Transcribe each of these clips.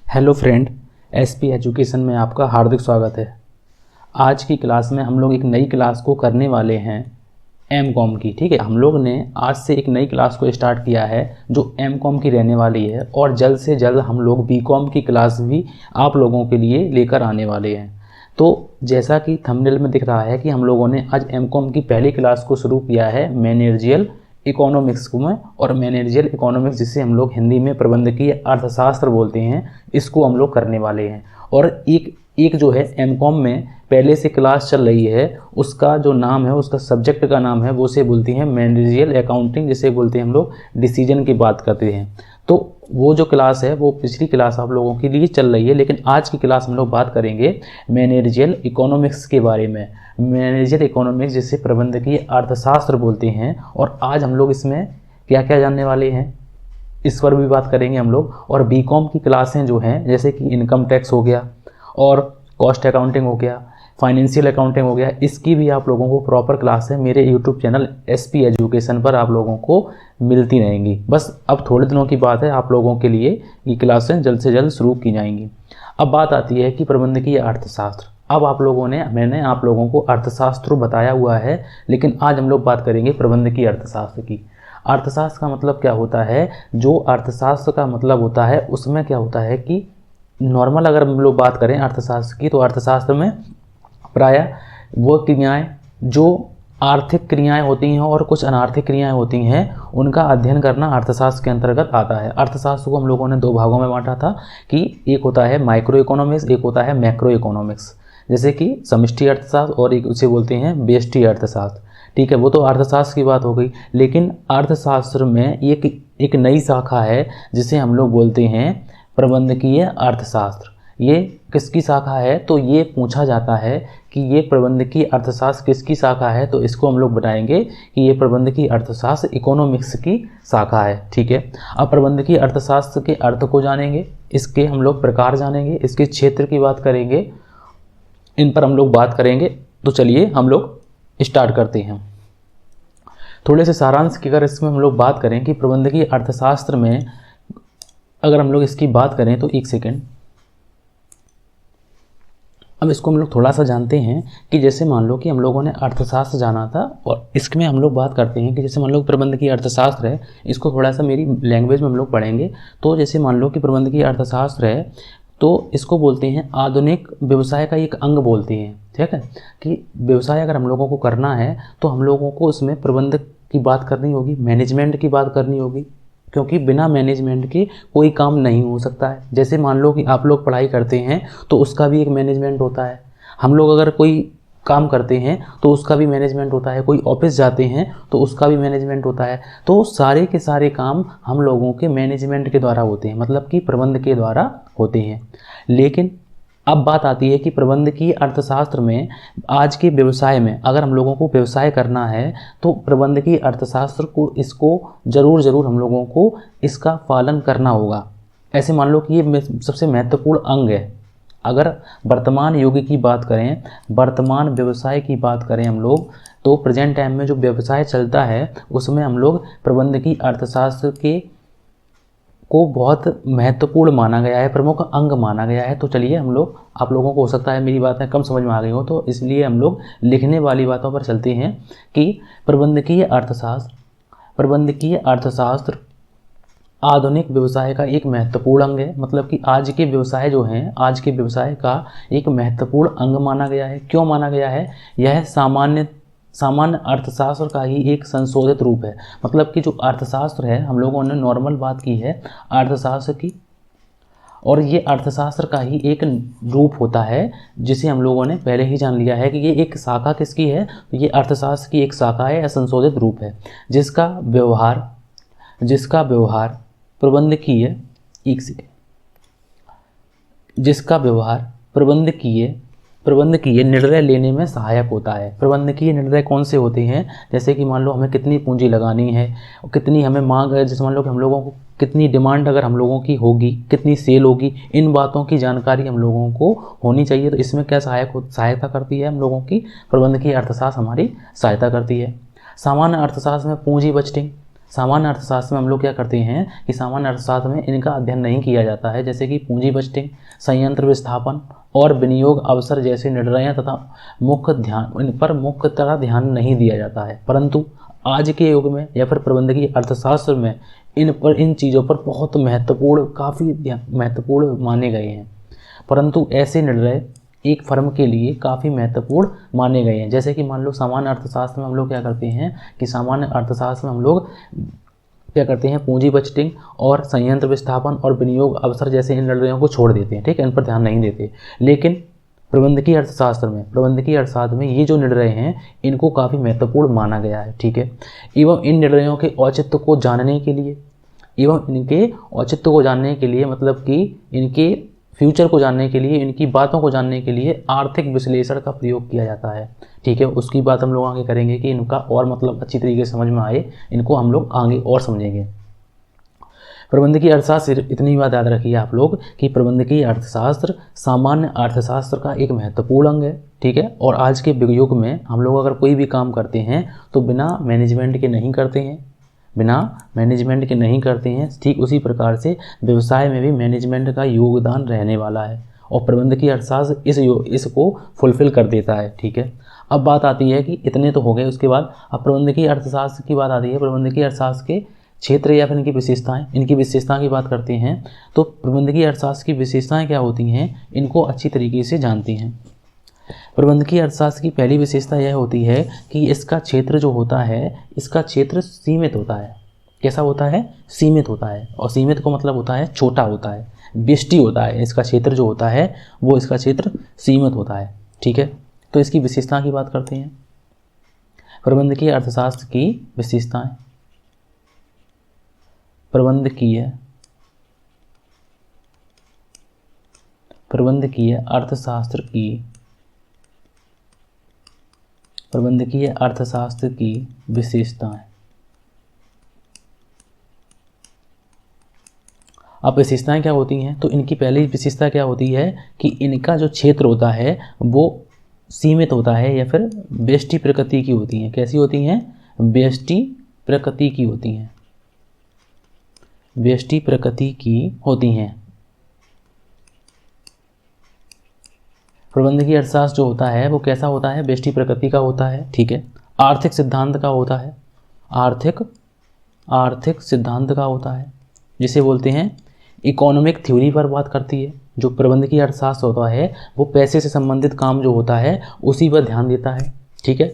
Hello friend, SP education में आपका हार्दिक स्वागत है। आज की क्लास में हम लोग एक नई क्लास को करने वाले हैं एमकॉम की। ठीक है, हम लोग ने आज से एक नई क्लास को स्टार्ट किया है जो एमकॉम की रहने वाली है और जल्द से जल्द हम लोग बीकॉम की क्लास भी आप लोगों के लिए लेकर आने वाले हैं। तो जैसा कि थंबनेल में दिख रहा है कि हम लोगों ने आज एमकॉम की पहली क्लास को शुरू किया है मैनेजरियल इकोनॉमिक्स में। और मैनेजरियल इकोनॉमिक्स जिसे हम लोग हिंदी में प्रबंधकीय अर्थशास्त्र बोलते हैं, इसको हम लोग करने वाले हैं। और एक जो है एमकॉम में पहले से क्लास चल रही है, उसका जो नाम है, उसका सब्जेक्ट का नाम है, वो से बोलती हैं मैनेजरियल अकाउंटिंग, जिसे बोलते हैं हम लोग डिसीजन की बात करते हैं। तो वो जो क्लास है वो पिछली क्लास आप लोगों के लिए चल रही है, लेकिन आज की क्लास हम लोग बात करेंगे मैनेजरियल इकोनॉमिक्स के बारे में। मैनेजरियल इकोनॉमिक्स जिसे प्रबंधकीय अर्थशास्त्र बोलते हैं, और आज हम लोग इसमें क्या क्या जानने वाले हैं इस पर भी बात करेंगे हम लोग। और बीकॉम की क्लासें जो हैं, जैसे कि इनकम टैक्स हो गया और कॉस्ट अकाउंटिंग हो गया, फाइनेंशियल अकाउंटिंग हो गया, इसकी भी आप लोगों को प्रॉपर क्लास है मेरे यूट्यूब चैनल एसपी एजुकेशन पर आप लोगों को मिलती रहेंगी। बस अब थोड़े दिनों की बात है, आप लोगों के लिए ये क्लासें जल्द से जल्द शुरू की जाएंगी। अब बात आती है कि प्रबंधकीय अर्थशास्त्र। अब मैंने आप लोगों को अर्थशास्त्र बताया हुआ है, लेकिन आज हम लोग बात करेंगे प्रबंधकीय अर्थशास्त्र की। अर्थशास्त्र का मतलब क्या होता है? जो अर्थशास्त्र का मतलब होता है उसमें क्या होता है कि नॉर्मल अगर हम लोग बात करें अर्थशास्त्र की, तो अर्थशास्त्र में प्रायः वो क्रियाएं जो आर्थिक क्रियाएं होती हैं और कुछ अनार्थिक क्रियाएं होती हैं, उनका अध्ययन करना अर्थशास्त्र के अंतर्गत आता है। अर्थशास्त्र को हम लोगों ने दो भागों में बांटा था कि एक होता है माइक्रो इकोनॉमिक्स, एक होता है मैक्रो इकोनॉमिक्स। जैसे कि समष्टि अर्थशास्त्र और एक उसे बोलते हैं व्यष्टि अर्थशास्त्र। ठीक है, वो तो अर्थशास्त्र की बात हो गई। लेकिन अर्थशास्त्र में एक नई शाखा है जिसे हम लोग बोलते हैं प्रबंधकीय अर्थशास्त्र। ये किसकी शाखा है? तो ये पूछा जाता है कि ये प्रबंधकीय अर्थशास्त्र किसकी शाखा है, तो इसको हम लोग बताएंगे कि ये प्रबंधकीय अर्थशास्त्र इकोनॉमिक्स की शाखा है। ठीक है, अब प्रबंधकीय अर्थशास्त्र के अर्थ को जानेंगे, इसके हम लोग प्रकार जानेंगे, इसके क्षेत्र की बात करेंगे, इन पर हम लोग बात करेंगे। तो चलिए हम लोग स्टार्ट करते हैं। थोड़े से सारांश की अगर इसमें हम लोग बात करें कि प्रबंधकीय अर्थशास्त्र में अगर हम लोग इसकी बात करें, तो एक सेकेंड, अब इसको हम लोग थोड़ा सा जानते हैं कि जैसे मान लो कि हम लोगों ने अर्थशास्त्र जाना था, और इसमें हम लोग बात करते हैं कि जैसे मान लो प्रबंधकीय अर्थशास्त्र है, इसको थोड़ा सा मेरी लैंग्वेज में हम लोग पढ़ेंगे। तो जैसे मान लो कि प्रबंधकीय अर्थशास्त्र है, तो इसको बोलते हैं आधुनिक व्यवसाय का एक अंग बोलते हैं। ठीक है, कि व्यवसाय अगर हम लोगों को करना है तो हम लोगों को उसमें प्रबंधक की बात करनी होगी, मैनेजमेंट की बात करनी होगी, क्योंकि बिना मैनेजमेंट के कोई काम नहीं हो सकता है। जैसे मान लो कि आप लोग पढ़ाई करते हैं तो उसका भी एक मैनेजमेंट होता है। हम लोग अगर कोई काम करते हैं तो उसका भी मैनेजमेंट होता है। कोई ऑफिस जाते हैं तो उसका भी मैनेजमेंट होता है। तो सारे के सारे काम हम लोगों के मैनेजमेंट के द्वारा होते हैं, मतलब कि प्रबंध के द्वारा होते हैं। लेकिन अब बात आती है कि प्रबंधकीय अर्थशास्त्र में आज के व्यवसाय में अगर हम लोगों को व्यवसाय करना है तो प्रबंधकीय अर्थशास्त्र को इसको ज़रूर हम लोगों को इसका पालन करना होगा। ऐसे मान लो कि ये सबसे महत्वपूर्ण अंग है। अगर वर्तमान युग की बात करें, वर्तमान व्यवसाय की बात करें हम लोग, तो प्रेजेंट टाइम में जो व्यवसाय चलता है उसमें हम लोग प्रबंधकीय अर्थशास्त्र को बहुत महत्वपूर्ण माना गया है, प्रमुख अंग माना गया है। तो चलिए हम लोग, आप लोगों को हो सकता है मेरी बातें कम समझ में आ गई हो, तो इसलिए हम लोग लिखने वाली बातों पर चलते हैं कि प्रबंधकीय अर्थशास्त्र आधुनिक व्यवसाय का एक महत्वपूर्ण अंग है। मतलब कि आज के व्यवसाय जो हैं, आज के व्यवसाय का एक महत्वपूर्ण अंग माना गया है। क्यों माना गया है? यह सामान्य अर्थशास्त्र का ही एक संशोधित रूप है। मतलब कि जो अर्थशास्त्र है, हम लोगों ने नॉर्मल बात की है अर्थशास्त्र की, और ये अर्थशास्त्र का ही एक रूप होता है जिसे हम लोगों ने पहले ही जान लिया है कि ये एक शाखा किसकी है, तो ये अर्थशास्त्र की एक शाखा है या संशोधित रूप है, जिसका व्यवहार प्रबंधकीय निर्णय लेने में सहायक होता है। प्रबंधकीय निर्णय कौन से होते हैं? जैसे कि मान लो हमें कितनी पूंजी लगानी है, कितनी हमें मांग है, जैसे मान लो कि हम लोगों को कितनी डिमांड अगर हम लोगों की होगी, कितनी सेल होगी, इन बातों की जानकारी हम लोगों को होनी चाहिए। तो इसमें क्या सहायता करती है हम लोगों की? प्रबंधकीय अर्थशास्त्र हमारी सहायता करती है। सामान्य अर्थशास्त्र में पूंजी बजटिंग, सामान्य अर्थशास्त्र में हम लोग क्या करते हैं कि सामान्य अर्थशास्त्र में इनका अध्ययन नहीं किया जाता है, जैसे कि पूंजी बजटिंग, संयंत्र विस्थापन और विनियोग अवसर जैसे निर्णय तथा इन पर मुख्यतः ध्यान नहीं दिया जाता है। परंतु आज के युग में या फिर प्रबंधकीय अर्थशास्त्र में इन चीज़ों पर बहुत महत्वपूर्ण, काफ़ी महत्वपूर्ण माने गए हैं। परंतु ऐसे निर्णय एक फर्म के लिए काफ़ी महत्वपूर्ण माने गए हैं। जैसे कि मान लो सामान्य अर्थशास्त्र में हम लोग क्या करते हैं कि सामान्य अर्थशास्त्र में हम लोग क्या करते हैं, पूंजी बजटिंग और संयंत्र विस्थापन और विनियोग अवसर जैसे इन निर्णयों को छोड़ देते हैं, ठीक है, इन पर ध्यान नहीं देते। लेकिन प्रबंधकीय अर्थशास्त्र में ये जो निर्णय हैं इनको काफ़ी महत्वपूर्ण माना गया है, ठीक है। एवं इन निर्णयों के औचित्य को जानने के लिए मतलब कि इनके फ्यूचर को जानने के लिए, इनकी बातों को जानने के लिए आर्थिक विश्लेषण का प्रयोग किया जाता है, ठीक है। उसकी बात हम लोग आगे करेंगे कि इनका और मतलब अच्छी तरीके से समझ में आए, इनको हम लोग आगे और समझेंगे। प्रबंधकीय अर्थशास्त्र, इतनी बात याद रखिए आप लोग कि प्रबंधकीय अर्थशास्त्र सामान्य अर्थशास्त्र का एक महत्वपूर्ण अंग है, ठीक है। और आज के युग में हम लोग अगर कोई भी काम करते हैं तो बिना मैनेजमेंट के नहीं करते हैं, ठीक उसी प्रकार से व्यवसाय में भी मैनेजमेंट का योगदान रहने वाला है और प्रबंधकीय अर्थशास्त्र इसको फुलफिल कर देता है, ठीक है। अब बात आती है कि इतने तो हो गए, उसके बाद अब प्रबंधकीय अर्थशास्त्र की बात आती है। प्रबंधकीय अर्थशास्त्र के क्षेत्र या फिर इनकी विशेषताएं की बात करते हैं तो प्रबंधकीय अर्थशास्त्र की विशेषताएं क्या होती हैं, इनको अच्छी तरीके से जानती हैं। प्रबंधकीय अर्थशास्त्र की पहली विशेषता यह होती है कि इसका क्षेत्र जो होता है, इसका क्षेत्र सीमित होता है। कैसा होता है? सीमित होता है। और सीमित को मतलब होता है छोटा होता है, व्यष्टि होता है। इसका क्षेत्र जो होता है वो इसका क्षेत्र सीमित होता है, ठीक है। तो इसकी विशेषता की बात करते हैं। प्रबंधकीय अर्थशास्त्र की विशेषताएं, प्रबंधकीय अर्थशास्त्र की विशेषताएं। अब विशेषताएं क्या होती हैं, तो इनकी पहली विशेषता क्या होती है कि इनका जो क्षेत्र होता है वो सीमित होता है या फिर व्यष्टि प्रकृति की होती हैं। कैसी होती हैं? व्यष्टि प्रकृति की होती हैं, व्यष्टि प्रकृति की होती हैं। प्रबंधकीय अर्थशास्त्र जो होता है वो कैसा होता है? व्यष्टि प्रकृति का होता है, ठीक है। आर्थिक सिद्धांत का होता है, आर्थिक सिद्धांत का होता है, जिसे बोलते हैं इकोनॉमिक थ्योरी पर बात करती है। जो प्रबंधकीय अर्थशास्त्र होता है वो पैसे से संबंधित काम जो होता है उसी पर ध्यान देता है, ठीक है।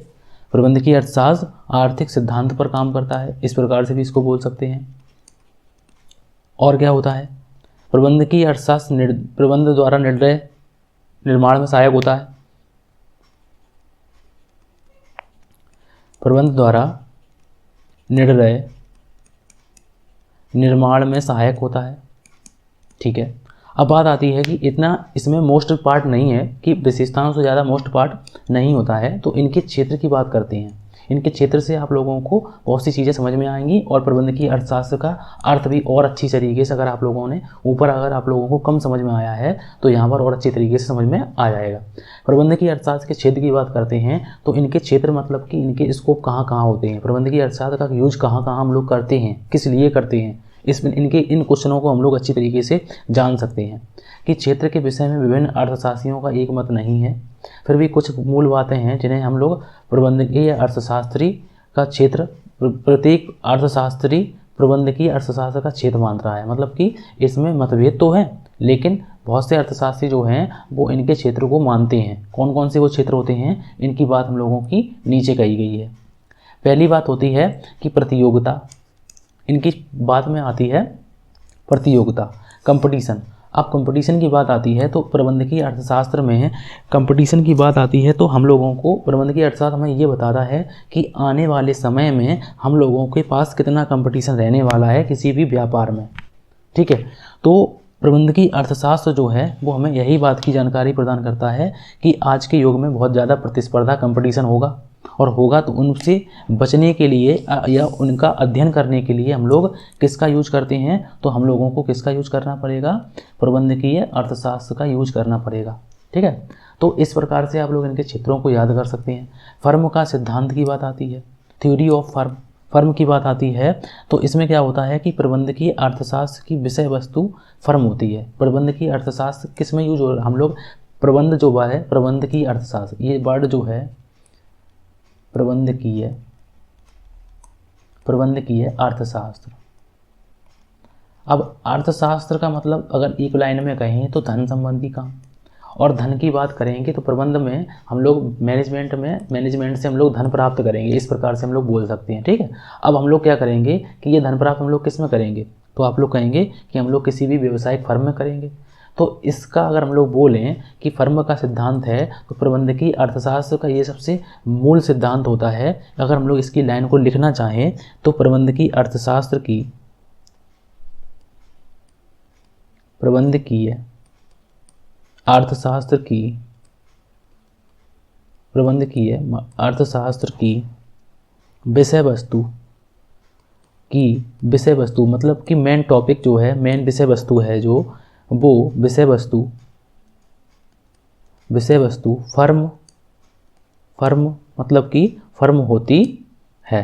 प्रबंधकीय अर्थशास्त्र आर्थिक सिद्धांत पर काम करता है, इस प्रकार से भी इसको बोल सकते हैं। और क्या होता है? प्रबंधकीय अर्थशास्त्र प्रबंध द्वारा निर्णय निर्माण में सहायक होता है, प्रबंध द्वारा निर्णय निर्माण में सहायक होता है, ठीक है। अब बात आती है कि इतना इसमें मोस्ट पार्ट नहीं है, कि विशेषताओं से ज़्यादा मोस्ट पार्ट नहीं होता है। तो इनके क्षेत्र की बात करते हैं। इनके क्षेत्र से आप लोगों को बहुत सी चीज़ें समझ में आएंगी और प्रबंधकीय अर्थशास्त्र का अर्थ भी और अच्छी तरीके से अगर आप लोगों को कम समझ में आया है तो यहाँ पर और अच्छी तरीके से समझ में आ जाएगा। प्रबंधकीय अर्थशास्त्र के क्षेत्र की बात करते हैं तो इनके क्षेत्र मतलब कि इनके स्कोप कहाँ कहाँ होते हैं, प्रबंधकीय अर्थशास्त्र का यूज कहाँ कहाँ हम लोग करते हैं, किस लिए करते हैं, इसमें इन क्वेश्चनों को हम लोग अच्छी तरीके से जान सकते हैं। कि क्षेत्र के विषय में विभिन्न अर्थशास्त्रियों का एक मत नहीं है, फिर भी कुछ मूल बातें हैं जिन्हें हम लोग प्रबंधकीय अर्थशास्त्री का क्षेत्र, प्रत्येक अर्थशास्त्री प्रबंधकीय अर्थशास्त्र का क्षेत्र मान रहा है। मतलब कि इसमें मतभेद तो है, लेकिन बहुत से अर्थशास्त्री जो हैं वो इनके क्षेत्र को मानते हैं। कौन कौन से वो क्षेत्र होते हैं, इनकी बात हम लोगों की नीचे कही गई है। पहली बात होती है कि प्रतियोगिता, इनकी बात में आती है प्रतियोगिता, कंपटीशन। अब कंपटीशन की बात आती है तो प्रबंधकीय अर्थशास्त्र में कंपटीशन की बात आती है तो हम लोगों को प्रबंधकीय अर्थशास्त्र हमें ये बताता है कि आने वाले समय में हम लोगों के पास कितना कंपटीशन रहने वाला है किसी भी व्यापार में, ठीक है। तो प्रबंधकीय अर्थशास्त्र जो है वो हमें यही बात की जानकारी प्रदान करता है कि आज के युग में बहुत ज़्यादा प्रतिस्पर्धा, कंपटीशन होगा, और होगा तो उनसे बचने के लिए या उनका अध्ययन करने के लिए हम लोग किसका यूज करते हैं, तो हम लोगों को किसका यूज करना पड़ेगा, प्रबंधकीय अर्थशास्त्र का यूज करना पड़ेगा, ठीक है। तो इस प्रकार से आप लोग इनके क्षेत्रों को याद कर सकते हैं। फर्म का सिद्धांत की बात आती है, थ्योरी ऑफ फर्म। फर्म की बात आती है तो इसमें क्या होता है कि प्रबंधकीय अर्थशास्त्र की विषय वस्तु फर्म होती है। प्रबंधकीय अर्थशास्त्र किस में यूज हो रहा है, हम लोग प्रबंध जो है प्रबंधकीय अर्थशास्त्र, ये वर्ड जो है प्रबंधकीय अर्थशास्त्र। अब अर्थशास्त्र का मतलब अगर एक लाइन में कहें तो धन संबंधी काम, और धन की बात करेंगे तो प्रबंध में हम लोग मैनेजमेंट से हम लोग धन प्राप्त करेंगे, इस प्रकार से हम लोग बोल सकते हैं। ठीक है, अब हम लोग क्या करेंगे कि ये धन प्राप्त हम लोग किस में करेंगे, तो आप लोग कहेंगे कि हम लोग किसी भी व्यवसायिक फर्म में करेंगे। तो इसका अगर हम लोग बोलें कि फर्म का सिद्धांत है तो प्रबंधकीय अर्थशास्त्र का ये सबसे मूल सिद्धांत होता है। अगर हम लोग इसकी लाइन को लिखना चाहें तो प्रबंधकीय अर्थशास्त्र की प्रबंधकीय अर्थशास्त्र की विषय वस्तु मतलब कि मेन टॉपिक जो है, मेन विषय वस्तु है जो, वो विषय वस्तु फर्म मतलब कि फर्म होती है।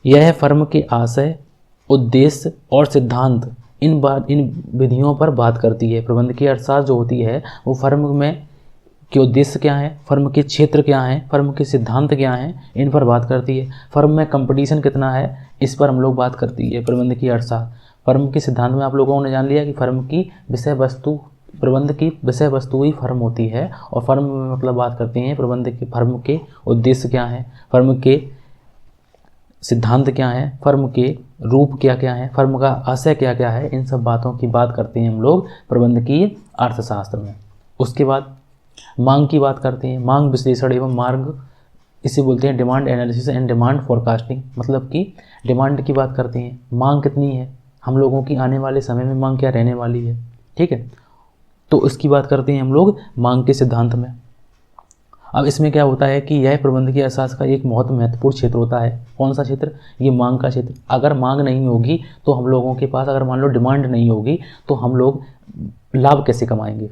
यह फर्म के आशय, उद्देश्य और सिद्धांत इन विधियों पर बात करती है। प्रबंधकीय अर्थशास्त्र जो होती है वो फर्म में के उद्देश्य क्या है, फर्म के क्षेत्र क्या है, फर्म के सिद्धांत क्या हैं, इन पर बात करती है। फर्म में कंपटीशन कितना है, इस पर हम लोग बात करती है प्रबंधकीय अर्थशास्त्र। फर्म के सिद्धांत में आप लोगों ने जान लिया कि फर्म की विषय वस्तु, प्रबंध की विषय वस्तु ही फर्म होती है, और फर्म में मतलब बात करते हैं प्रबंध की, फर्म के उद्देश्य क्या है, फर्म के सिद्धांत क्या है, फर्म के रूप क्या क्या है, फर्म का आशय क्या क्या है, इन सब बातों की बात करते हैं हम लोग प्रबंधकीय अर्थशास्त्र में। उसके बाद मांग की बात करते हैं, मांग विश्लेषण एवं मार्ग, इसे बोलते हैं demand analysis and demand forecasting. मतलब कि डिमांड की बात करते हैं, मांग कितनी है, हम लोगों की आने वाले समय में मांग क्या रहने वाली है। ठीक है, तो इसकी बात करते हैं हम लोग मांग के सिद्धांत में। अब इसमें क्या होता है कि यह प्रबंधकीय अर्थशास्त्र का एक बहुत महत्वपूर्ण क्षेत्र होता है। कौन सा क्षेत्र, ये मांग का क्षेत्र। अगर मांग नहीं होगी तो हम लोगों के पास, अगर मान लो डिमांड नहीं होगी तो हम लोग लाभ कैसे कमाएंगे।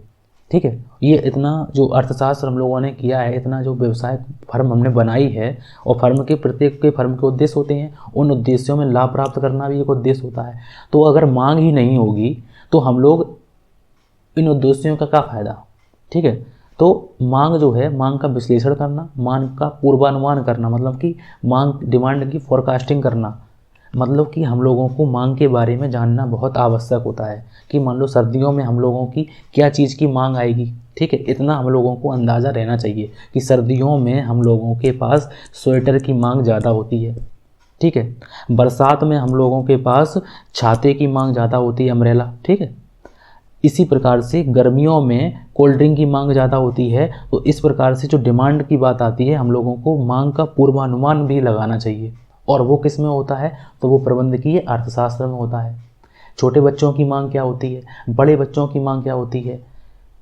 ठीक है, ये इतना जो अर्थशास्त्र हम लोगों ने किया है, इतना जो व्यवसाय फर्म हमने बनाई है, और फर्म के प्रत्येक के फर्म के उद्देश्य होते हैं, उन उद्देश्यों में लाभ प्राप्त करना भी एक उद्देश्य होता है। तो अगर मांग ही नहीं होगी तो हम लोग इन उद्देश्यों का क्या फ़ायदा। ठीक है, तो मांग जो है, मांग का विश्लेषण करना, मांग का पूर्वानुमान करना, मतलब कि मांग डिमांड की फोरकास्टिंग करना, मतलब कि हम लोगों को मांग के बारे में जानना बहुत आवश्यक होता है कि मान लो सर्दियों में हम लोगों की क्या चीज़ की मांग आएगी। ठीक है, इतना हम लोगों को अंदाज़ा रहना चाहिए कि सर्दियों में हम लोगों के पास स्वेटर की मांग ज़्यादा होती है। ठीक है, बरसात में हम लोगों के पास छाते की मांग ज़्यादा होती है, अम्ब्रेला। ठीक है, इसी प्रकार से गर्मियों में कोल्ड ड्रिंक की मांग ज़्यादा होती है। तो इस प्रकार से जो डिमांड की बात आती है, हम लोगों को मांग का पूर्वानुमान भी लगाना चाहिए, और वो किस में होता है, तो वो प्रबंधकीय अर्थशास्त्र में होता है। छोटे बच्चों की मांग क्या होती है, बड़े बच्चों की मांग क्या होती है,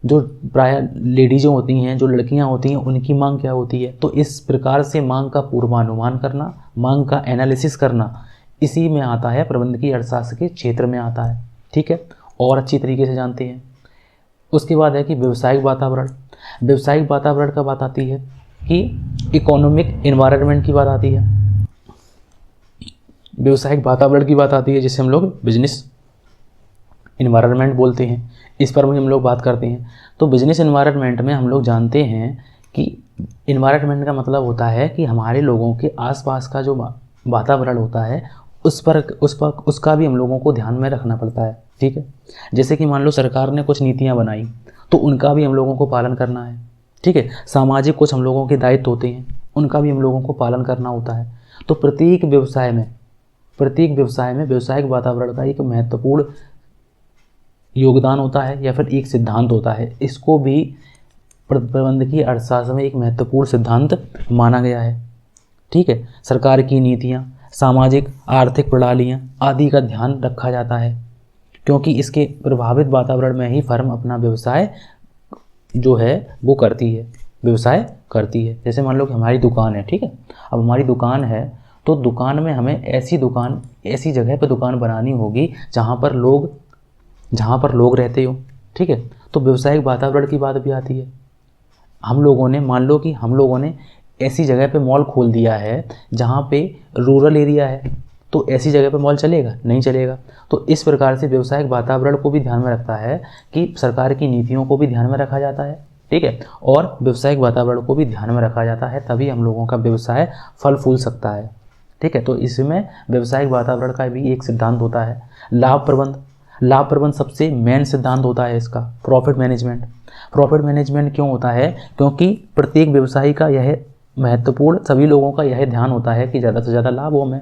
जो प्राय लेडीज़ों होती हैं, जो लड़कियां होती हैं, उनकी मांग क्या होती है। तो इस प्रकार से मांग का पूर्वानुमान करना, मांग का एनालिसिस करना, इसी में आता है, प्रबंधकीय अर्थशास्त्र के क्षेत्र में आता है। ठीक है, और अच्छी तरीके से जानते हैं। उसके बाद है कि व्यवसायिक वातावरण। व्यवसायिक वातावरण का बात आती है कि इकोनॉमिक एनवायरनमेंट की बात आती है। व्यवसायिक वातावरण की बात आती है जिसे हम लोग बिजनेस एनवायरनमेंट बोलते हैं, इस पर भी हम लोग बात करते हैं। तो बिजनेस एनवायरनमेंट में हम लोग जानते हैं कि एनवायरनमेंट का मतलब होता है कि हमारे लोगों के आसपास का जो वातावरण होता है उसका भी हम लोगों को ध्यान में रखना पड़ता है। ठीक है, जैसे कि मान लो सरकार ने कुछ नीतियां बनाई तो उनका भी हम लोगों को पालन करना है। ठीक है, सामाजिक कुछ हम लोगों के दायित्व होते हैं, उनका भी हम लोगों को पालन करना होता है। तो प्रत्येक व्यवसाय में व्यवसायिक वातावरण का एक महत्वपूर्ण योगदान होता है, या फिर एक सिद्धांत होता है। इसको भी प्रबंधकीय अर्थशास्त्र में एक महत्वपूर्ण सिद्धांत माना गया है। ठीक है, सरकार की नीतियाँ, सामाजिक आर्थिक प्रणालियाँ आदि का ध्यान रखा जाता है, क्योंकि इसके प्रभावित वातावरण में ही फर्म अपना व्यवसाय जो है वो करती है। जैसे मान लो कि हमारी दुकान है। ठीक है, अब हमारी दुकान है तो दुकान में हमें ऐसी जगह पर दुकान बनानी होगी जहाँ पर लोग रहते हो। ठीक है, तो व्यवसायिक वातावरण की बात भी आती है। मान लो कि हम लोगों ने ऐसी जगह पे मॉल खोल दिया है जहाँ पे रूरल एरिया है, तो ऐसी जगह पे मॉल चलेगा? नहीं चलेगा। तो इस प्रकार से व्यवसायिक वातावरण को भी ध्यान में रखता है कि सरकार की नीतियों को भी ध्यान में रखा जाता है, ठीक है, और व्यवसायिक वातावरण को भी ध्यान में रखा जाता है, तभी हम लोगों का व्यवसाय फल फूल सकता है, ठीक है। तो इसमें व्यवसायिक वातावरण का भी एक सिद्धांत होता है। लाभ प्रबंध सबसे मेन सिद्धांत होता है इसका। प्रॉफिट मैनेजमेंट क्यों होता है? क्योंकि प्रत्येक व्यवसायी का यह महत्वपूर्ण, सभी लोगों का यह ध्यान होता है कि ज़्यादा से ज़्यादा लाभ हो हमें,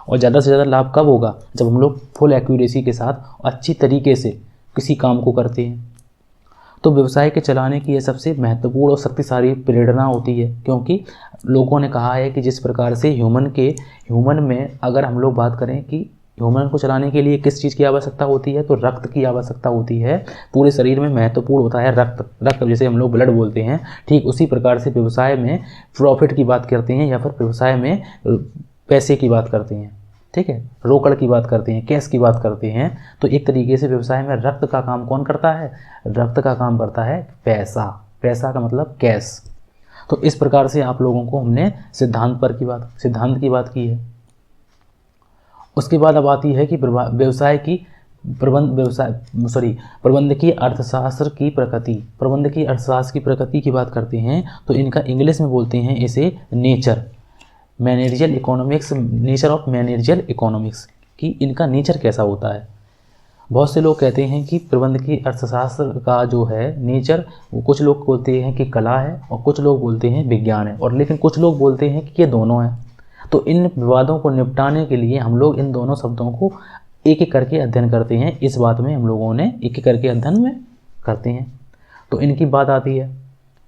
और ज़्यादा से ज़्यादा लाभ कब होगा? जब हम लोग फुल एक्यूरेसी के साथ अच्छी तरीके से किसी काम को करते हैं। तो व्यवसाय के चलाने की यह सबसे महत्वपूर्ण और शक्तिशाली प्रेरणा होती है, क्योंकि लोगों ने कहा है कि जिस प्रकार से ह्यूमन में अगर हम लोग बात करें कि ह्यूमन को चलाने के लिए किस चीज़ की आवश्यकता होती है, तो रक्त की आवश्यकता होती है। पूरे शरीर में महत्वपूर्ण होता है रक्त जैसे हम लोग ब्लड बोलते हैं, ठीक उसी प्रकार से व्यवसाय में प्रॉफिट की बात करते हैं या फिर व्यवसाय में पैसे की बात करते हैं, ठीक है, रोकड़ की बात करते हैं, कैश की बात करते हैं। तो एक तरीके से व्यवसाय में रक्त का काम कौन करता है? रक्त का काम करता है पैसा का मतलब कैश। तो इस प्रकार से आप लोगों को हमने सिद्धांत की बात की है। उसके बाद अब आती है कि प्रबंधकीय अर्थशास्त्र की प्रकृति की बात करते हैं। तो इनका इंग्लिश में बोलते हैं इसे नेचर ऑफ मैनेजरियल इकोनॉमिक्स, कि इनका नेचर कैसा होता है। बहुत से लोग कहते हैं कि प्रबंधकीय अर्थशास्त्र का जो है नेचर, कुछ लोग बोलते हैं कि कला है और कुछ लोग बोलते हैं विज्ञान है, और लेकिन कुछ लोग बोलते हैं कि ये दोनों है। तो इन विवादों को निपटाने के लिए हम लोग इन दोनों शब्दों को एक एक करके अध्ययन करते हैं। इस बात में हम लोगों ने एक एक करके अध्ययन में करते हैं। तो इनकी बात आती है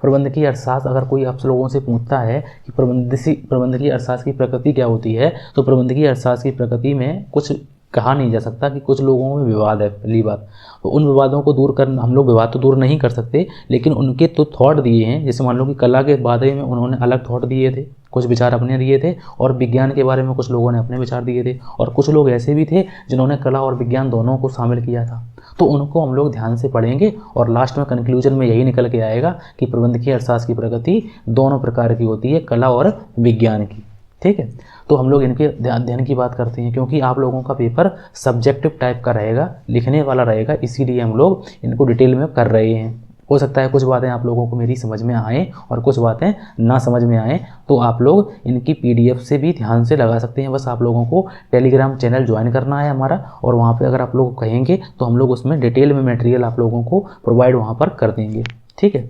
प्रबंधकीय अर्थशास्त्र। अगर कोई आप लोगों से पूछता है कि प्रबंधकीय अर्थशास्त्र की प्रकृति क्या होती है, तो प्रबंधकीय अर्थशास्त्र की प्रकृति में कुछ कहा नहीं जा सकता कि कुछ लोगों में विवाद है, पहली बात। तो उन विवादों को दूर कर, हम लोग विवाद तो दूर नहीं कर सकते, लेकिन उनके तो थॉट दिए हैं। जैसे मान लो कि कला के बारे में उन्होंने अलग थॉट दिए थे, कुछ विचार अपने दिए थे, और विज्ञान के बारे में कुछ लोगों ने अपने विचार दिए थे, और कुछ लोग ऐसे भी थे जिन्होंने कला और विज्ञान दोनों को शामिल किया था। तो उनको हम लोग ध्यान से पढ़ेंगे और लास्ट में कंक्लूजन में यही निकल के आएगा कि प्रबंधकीय अर्थशास्त्र की प्रगति दोनों प्रकार की होती है, कला और विज्ञान की, ठीक है। तो हम लोग इनके अध्ययन की बात करते हैं, क्योंकि आप लोगों का पेपर सब्जेक्टिव टाइप का रहेगा, लिखने वाला रहेगा, इसीलिए हम लोग इनको डिटेल में कर रहे हैं। हो सकता है कुछ बातें आप लोगों को मेरी समझ में आए और कुछ बातें ना समझ में आए, तो आप लोग इनकी PDF से भी ध्यान से लगा सकते हैं। बस आप लोगों को टेलीग्राम चैनल ज्वाइन करना है हमारा, और वहाँ पे अगर आप लोग कहेंगे तो हम लोग उसमें डिटेल में मटेरियल आप लोगों को प्रोवाइड वहाँ पर कर देंगे, ठीक है।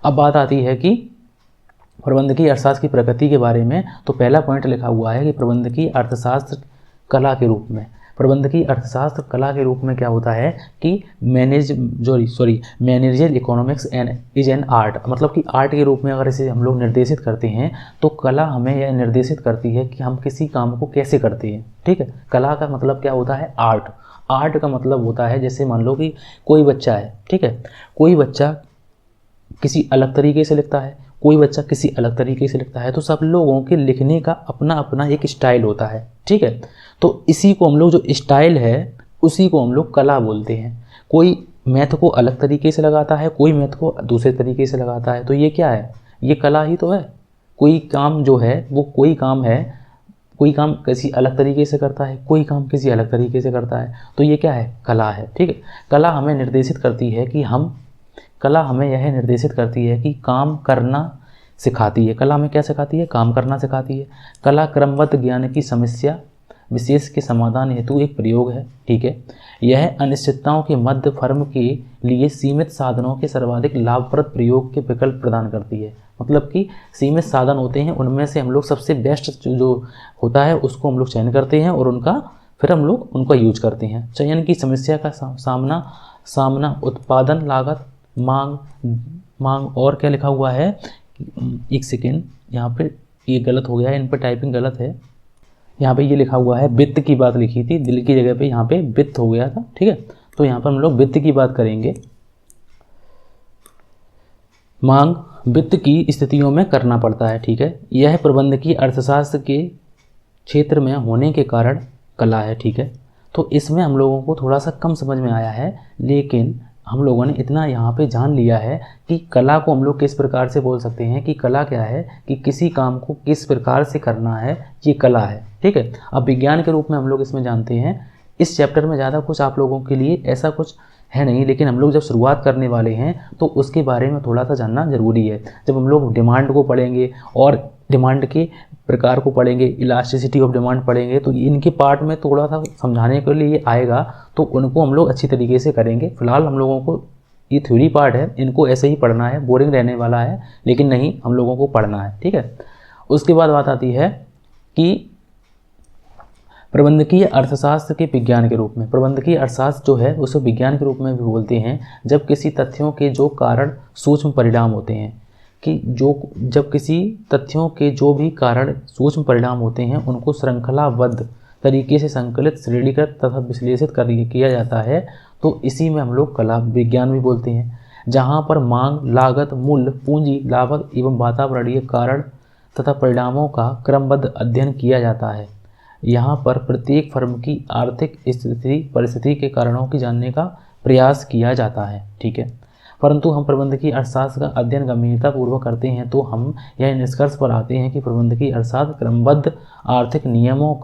अब बात आती है कि प्रबंधकीय अर्थशास्त्र की प्रगति के बारे में। तो पहला पॉइंट लिखा हुआ है कि प्रबंधकीय अर्थशास्त्र कला के रूप में, प्रबंधकीय अर्थशास्त्र कला के रूप में क्या होता है कि managerial economics is an art, मतलब कि आर्ट के रूप में अगर इसे हम लोग निर्देशित करते हैं, तो कला हमें यह निर्देशित करती है कि हम किसी काम को कैसे करते हैं, ठीक है। कला का मतलब क्या होता है? आर्ट का मतलब होता है, जैसे मान लो कि कोई बच्चा है, ठीक है, कोई बच्चा किसी अलग तरीके से लिखता है, कोई बच्चा किसी अलग तरीके से लिखता है, तो सब लोगों के लिखने का अपना अपना एक स्टाइल होता है, ठीक है। तो इसी को हम लोग, जो स्टाइल है उसी को हम लोग कला बोलते हैं। कोई मैथ को अलग तरीके से लगाता है, कोई मैथ को दूसरे तरीके से लगाता है, तो ये क्या है? ये कला ही तो है। कोई काम जो है वो कोई काम किसी अलग तरीके से करता है, कोई काम किसी अलग तरीके से करता है, तो ये क्या है? कला है, ठीक है। कला हमें निर्देशित करती है कि कला हमें यह निर्देशित करती है कि काम करना सिखाती है। कला हमें क्या सिखाती है? काम करना सिखाती है। कला क्रमबद्ध ज्ञान की समस्या विशेष के समाधान हेतु एक प्रयोग है, ठीक है। यह अनिश्चितताओं के मध्य फर्म के लिए सीमित साधनों के सर्वाधिक लाभप्रद प्रयोग के विकल्प प्रदान करती है। मतलब कि सीमित साधन होते हैं, उनमें से हम लोग सबसे बेस्ट जो होता है उसको हम लोग चयन करते हैं और फिर हम लोग उनका यूज करते हैं। चयन की समस्या का सामना उत्पादन लागत मांग और क्या लिखा हुआ है? एक सेकेंड, यहाँ पे ये गलत हो गया है, इन पर टाइपिंग गलत है। यहाँ पे ये लिखा हुआ है, वित्त की बात लिखी थी, दिल की जगह पे यहाँ पे वित्त हो गया था, ठीक है। तो यहाँ पर हम लोग वित्त की बात करेंगे। मांग वित्त की स्थितियों में करना पड़ता है, ठीक है। यह प्रबंधकीय अर्थशास्त्र के क्षेत्र में होने के कारण कला है, ठीक है। तो इसमें हम लोगों को थोड़ा सा कम समझ में आया है, लेकिन हम लोगों ने इतना यहाँ पे जान लिया है कि कला को हम लोग किस प्रकार से बोल सकते हैं कि कला क्या है, कि किसी काम को किस प्रकार से करना है, ये कला है। ठीक है, अब विज्ञान के रूप में हम लोग इसमें जानते हैं। इस चैप्टर में ज़्यादा कुछ आप लोगों के लिए ऐसा कुछ है नहीं, लेकिन हम लोग जब शुरुआत करने वाले हैं तो उसके बारे में थोड़ा सा जानना ज़रूरी है। जब हम लोग डिमांड को पढ़ेंगे और डिमांड के प्रकार को पढ़ेंगे, इलास्टिसिटी ऑफ डिमांड पढ़ेंगे, तो इनके पार्ट में थोड़ा सा समझाने के लिए आएगा, तो उनको हम लोग अच्छी तरीके से करेंगे। फिलहाल हम लोगों को ये थ्योरी पार्ट है, इनको ऐसे ही पढ़ना है, बोरिंग रहने वाला है, लेकिन नहीं, हम लोगों को पढ़ना है। ठीक है, उसके बाद बात आती है कि प्रबंधकीय अर्थशास्त्र के विज्ञान के रूप में। प्रबंधकीय अर्थशास्त्र जो है उसे विज्ञान के रूप में भी बोलते हैं जब किसी तथ्यों के जो कारण सूक्ष्म परिणाम होते हैं, कि जब किसी तथ्यों के जो भी कारण सूक्ष्म परिणाम होते हैं उनको श्रृंखलाबद्ध तरीके से संकलित, श्रेणीकृत तथा विश्लेषित किया जाता है, तो इसी में हम लोग कला विज्ञान भी बोलते हैं। जहाँ पर मांग, लागत, मूल्य, पूंजी, लागत एवं वातावरणीय कारण तथा परिणामों का क्रमबद्ध अध्ययन किया जाता है। यहाँ पर प्रत्येक फर्म की आर्थिक स्थिति परिस्थिति के कारणों की जानने का प्रयास किया जाता है। ठीक है, परंतु हम प्रबंधकीय अर्थशास्त्र का अध्ययन गंभीरतापूर्वक करते हैं तो हम यह निष्कर्ष पर आते हैं कि प्रबंधकीय अर्थशास्त्र क्रमबद्ध आर्थिक नियमों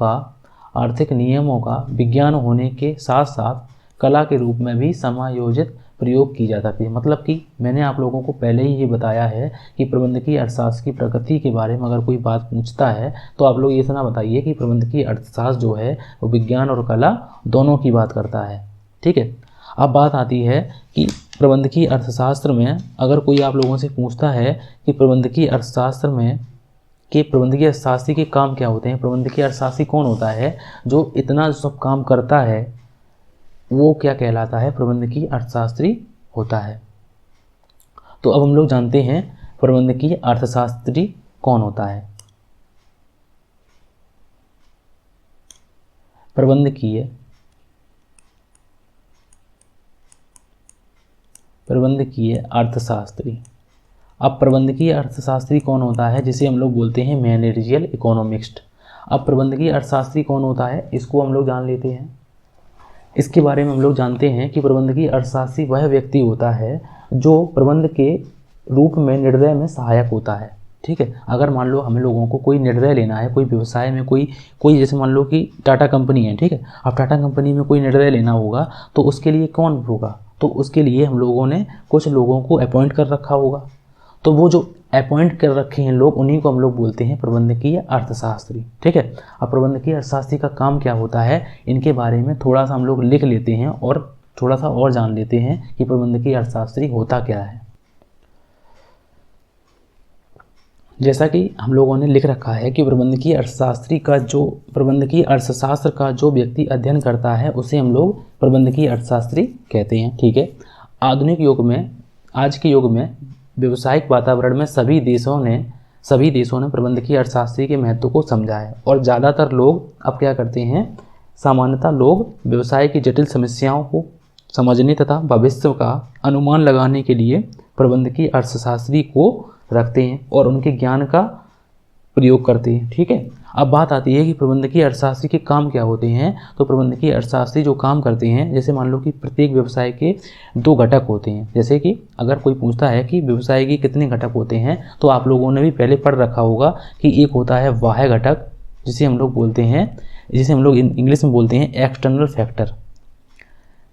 का विज्ञान होने के साथ साथ कला के रूप में भी समायोजित प्रयोग की जा सकती है। मतलब कि मैंने आप लोगों को पहले ही ये बताया है कि प्रबंधकीय अर्थशास्त्र की प्रकृति के बारे में अगर कोई बात पूछता है तो आप लोग ये सुना बताइए कि प्रबंधकीय अर्थशास्त्र जो है वो विज्ञान और कला दोनों की बात करता है। ठीक है, अब बात आती है कि प्रबंधकीय अर्थशास्त्र में अगर कोई आप लोगों से पूछता है कि प्रबंधकीय अर्थशास्त्री के काम क्या होते हैं, प्रबंधकीय अर्थशास्त्री कौन होता है जो इतना सब काम करता है, वो क्या कहलाता है, प्रबंधकीय अर्थशास्त्री होता है। तो अब हम लोग जानते हैं प्रबंधकीय अर्थशास्त्री कौन होता है। प्रबंधकीय अर्थशास्त्री। अब प्रबंधकीय अर्थशास्त्री कौन होता है, जिसे हम लोग बोलते हैं मैनेजरियल इकोनॉमिस्ट। अब प्रबंधकीय अर्थशास्त्री कौन होता है, इसको हम लोग जान लेते हैं। इसके बारे में हम लोग जानते हैं कि प्रबंधकीय अर्थशास्त्री वह व्यक्ति होता है जो प्रबंध के रूप में निर्णय में सहायक होता है। ठीक है, अगर मान लो हमें लोगों को कोई निर्णय लेना है, कोई व्यवसाय में कोई जैसे मान लो कि टाटा कंपनी है। ठीक है, अब टाटा कंपनी में कोई निर्णय लेना होगा तो उसके लिए कौन होगा, तो उसके लिए हम लोगों ने कुछ लोगों को अपॉइंट कर रखा होगा। तो वो जो अपॉइंट कर रखे हैं लोग, उन्हीं को हम लोग बोलते हैं प्रबंधकीय अर्थशास्त्री। ठीक है, अब प्रबंधकीय अर्थशास्त्री का काम क्या होता है, इनके बारे में थोड़ा सा हम लोग लिख लेते हैं और थोड़ा सा और जान लेते हैं कि प्रबंधकीय अर्थशास्त्री होता क्या है। जैसा कि हम लोगों ने लिख रखा है कि प्रबंधकीय अर्थशास्त्र का जो व्यक्ति अध्ययन करता है उसे हम लोग प्रबंधकीय अर्थशास्त्री कहते हैं। ठीक है, आधुनिक युग में, आज के युग में व्यावसायिक वातावरण में सभी देशों ने प्रबंधकीय अर्थशास्त्री के महत्व को समझा है और ज़्यादातर लोग अब क्या करते हैं, सामान्यतः लोग व्यवसाय की जटिल समस्याओं को समझने तथा भविष्य का अनुमान लगाने के लिए प्रबंधकीय अर्थशास्त्री को रखते हैं और उनके ज्ञान का प्रयोग करते हैं। ठीक है, अब बात आती है कि प्रबंधकीय अर्थशास्त्री के काम क्या होते हैं। तो प्रबंधकीय अर्थशास्त्री जो काम करते हैं, जैसे मान लो कि प्रत्येक व्यवसाय के 2 घटक होते हैं। जैसे कि अगर कोई पूछता है कि व्यवसाय के कितने घटक होते हैं, तो आप लोगों ने भी पहले पढ़ रखा होगा कि एक होता है बाह्य घटक, जिसे हम लोग इंग्लिश में बोलते हैं एक्सटर्नल फैक्टर।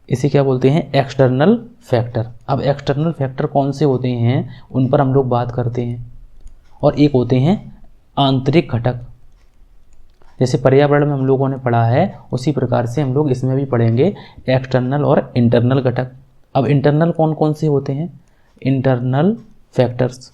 इसे क्या बोलते हैं, एक्सटर्नल फैक्टर। अब एक्सटर्नल फैक्टर कौन से होते हैं, उन पर हम लोग बात करते हैं। और एक होते हैं आंतरिक घटक, जैसे पर्यावरण में हम लोगों ने पढ़ा है उसी प्रकार से हम लोग इसमें भी पढ़ेंगे एक्सटर्नल और इंटरनल घटक। अब इंटरनल कौन कौन से होते हैं, इंटरनल फैक्टर्स।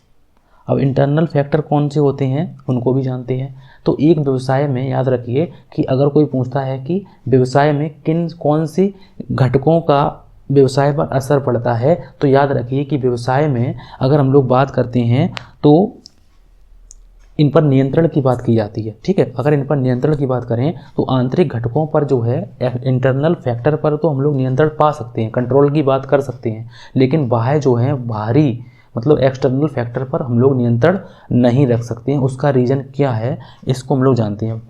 अब इंटरनल फैक्टर कौन से होते हैं उनको भी जानते हैं। तो एक व्यवसाय में याद रखिए कि अगर कोई पूछता है कि व्यवसाय में कौन सी घटकों का व्यवसाय पर असर पड़ता है, तो याद रखिए कि व्यवसाय में अगर हम लोग बात करते हैं तो इन पर नियंत्रण की बात की जाती है। ठीक है, अगर इन पर नियंत्रण की बात करें तो आंतरिक घटकों पर जो है, इंटरनल फैक्टर पर तो हम लोग नियंत्रण पा सकते हैं, कंट्रोल की बात कर सकते हैं, लेकिन बाह्य जो है, मतलब एक्सटर्नल फैक्टर पर हम लोग नियंत्रण नहीं रख सकते हैं। उसका रीज़न क्या है इसको हम लोग जानते हैं।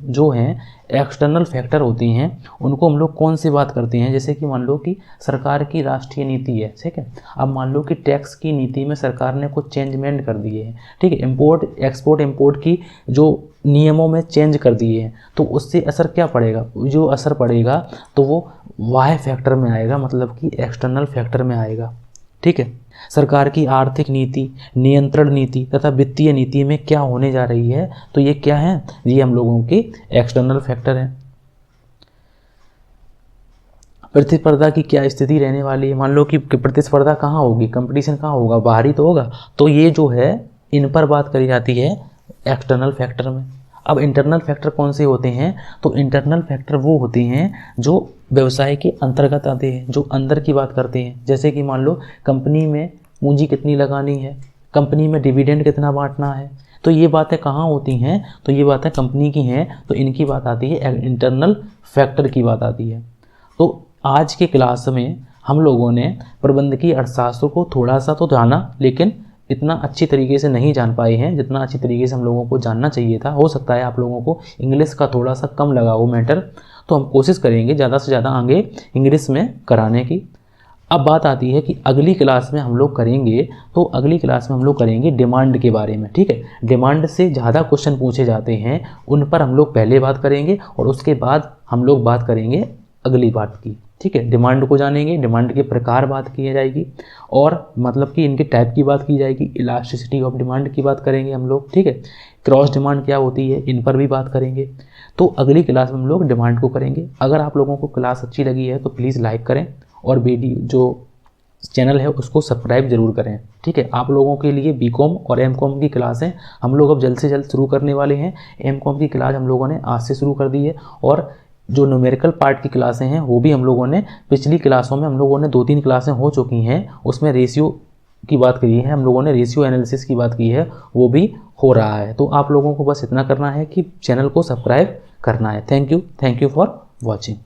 जो हैं एक्सटर्नल फैक्टर होती हैं उनको हम लोग कौन सी बात करते हैं, जैसे कि मान लो कि सरकार की राष्ट्रीय नीति है, ठीक है। अब मान लो कि टैक्स की नीति में सरकार ने कुछ चेंजमेंट कर दिए हैं, ठीक है, इंपोर्ट एक्सपोर्ट इंपोर्ट की जो नियमों में चेंज कर दिए हैं, तो उससे असर क्या पड़ेगा, जो असर पड़ेगा तो वो वाई फैक्टर में आएगा, मतलब कि एक्सटर्नल फैक्टर में आएगा, ठीक है। सरकार की आर्थिक नीति, नियंत्रण नीति तथा वित्तीय नीति में क्या होने जा रही है, तो ये क्या है, ये हम लोगों की एक्सटर्नल फैक्टर है। प्रतिस्पर्धा की क्या स्थिति रहने वाली है, मान लो कि प्रतिस्पर्धा कहाँ होगी, कंपटीशन कहाँ होगा, बाहरी तो होगा, तो ये जो है इन पर बात करी जाती है एक्सटर्नल फैक्टर में। अब इंटरनल फैक्टर कौन से होते हैं, तो इंटरनल फैक्टर वो होते हैं जो व्यवसाय के अंतर्गत आते हैं, जो अंदर की बात करते हैं। जैसे कि मान लो कंपनी में पूंजी कितनी लगानी है, कंपनी में डिविडेंड कितना बांटना है, तो ये बातें कहाँ होती हैं, तो ये बातें कंपनी की हैं, तो इनकी बात आती है इंटरनल फैक्टर की बात आती है। तो आज के क्लास में हम लोगों ने प्रबंधकीय अर्थशास्त्र को थोड़ा सा तो जाना, लेकिन इतना अच्छी तरीके से नहीं जान पाए हैं जितना अच्छी तरीके से हम लोगों को जानना चाहिए था। हो सकता है आप लोगों को इंग्लिश का थोड़ा सा कम लगा हो मैटर, तो हम कोशिश करेंगे ज़्यादा से ज़्यादा आगे इंग्लिश में कराने की। अब बात आती है कि अगली क्लास में हम लोग करेंगे, तो अगली क्लास में हम लोग करेंगे डिमांड के बारे में, ठीक है। डिमांड से ज़्यादा क्वेश्चन पूछे जाते हैं, उन पर हम लोग पहले बात करेंगे और उसके बाद हम लोग बात करेंगे अगली बात की, ठीक है। डिमांड को जानेंगे, डिमांड के प्रकार बात की जाएगी और मतलब कि इनके टाइप की बात की जाएगी, इलास्टिसिटी ऑफ डिमांड की बात करेंगे हम लोग, ठीक है। क्रॉस डिमांड क्या होती है, इन पर भी बात करेंगे। तो अगली क्लास में हम लोग डिमांड को करेंगे। अगर आप लोगों को क्लास अच्छी लगी है तो प्लीज़ लाइक करें और वीडियो जो चैनल है उसको सब्सक्राइब जरूर करें, ठीक है। आप लोगों के लिए बीकॉम और एमकॉम की क्लासें हम लोग अब जल्द से जल्द शुरू करने वाले हैं। एमकॉम की क्लास हम लोगों ने आज से शुरू कर दी है और जो न्यूमेरिकल पार्ट की क्लासें हैं वो भी हम लोगों ने पिछली क्लासों में हम लोगों ने 2-3 क्लासें हो चुकी हैं, उसमें रेशियो की बात करी है, हम लोगों ने रेशियो एनालिसिस की बात की है, वो भी हो रहा है। तो आप लोगों को बस इतना करना है कि चैनल को सब्सक्राइब करना है। Thank you for watching.